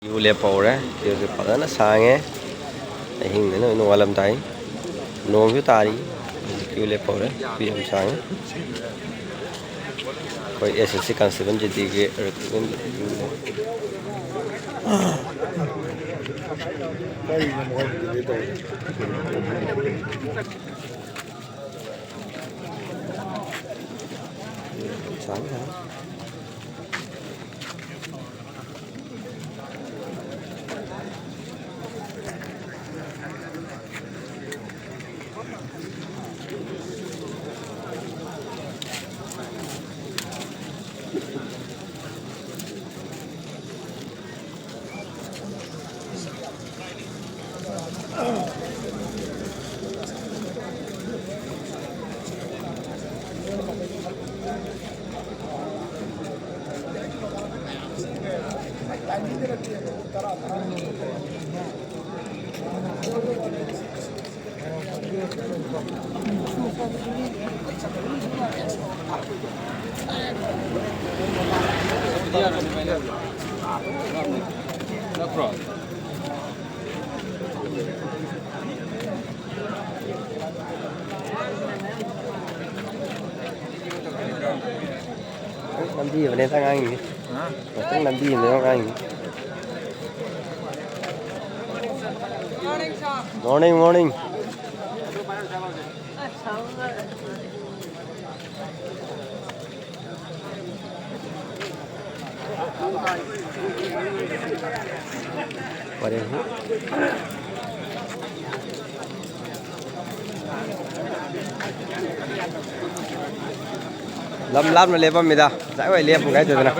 Yêu lẹp bầu đấy, yêu thì phải nó sang nghe, hình này nó làm tay, nôm với ta đi, yêu lẹp bầu đấy, bây giờ sang, coi SSC cancel vẫn jadi cái recruitment, sáng hả? Làm gì ở đây thằng anh? Chắc làm gì nữa anh? Morning, morning. Vào đây. Lam lên bấm mida, giải vậy liệp một cái rồi nè.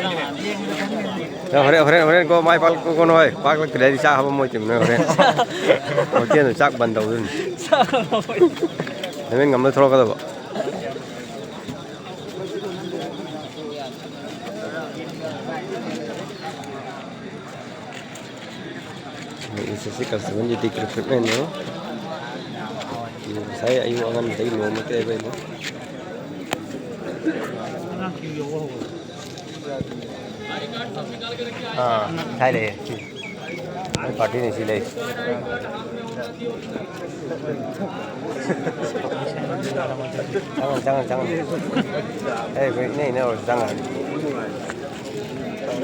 Rồi hồi có mai phát con nói, phát cái đấy thì sao không môi chừng nữa rồi. Đầu tiên là chắc ban đầu luôn. Nên ngắm nó throw cái đó. SSC cancel vẫn jadi recruitment nữa. Saya ayu akan dari nomor ke apa ini? Thay đây. Party này xí đây. Jangan. Cái này nó jangan.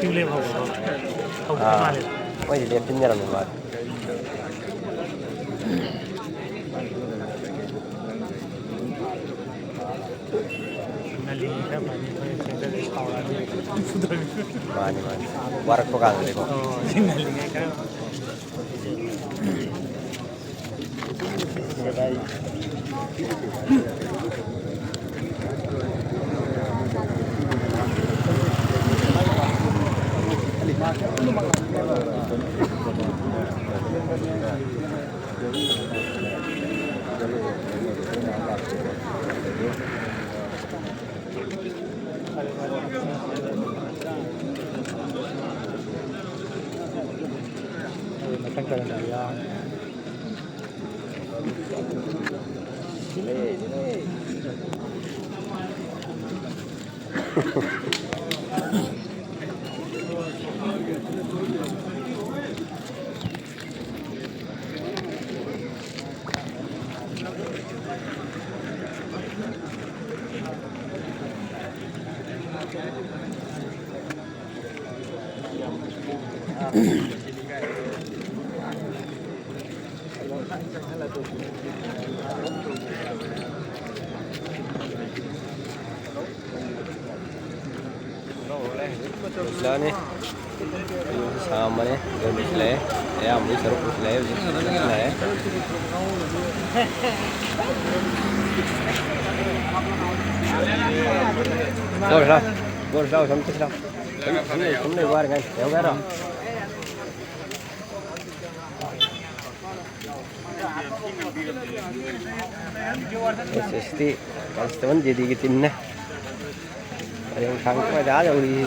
Tiêu lên không? Không. Ôi lihat pinjam nomor. Mani. Warak pegang deh kok. Isla nih, sama nih, dia Isla, ya ambil seru Isla, Isla ya. Gor sampai sudah. Kamu luar kan? Ya udah. SST, teman jadi gituin nih. Ada yang sangkut ada jauh di.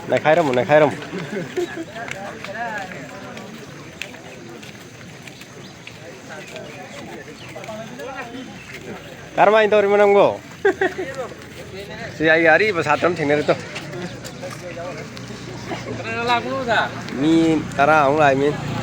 Naik khairam. Karma itu orang menang go. Si Ayari pas hatam tinggal itu. Mi tara orang lain min.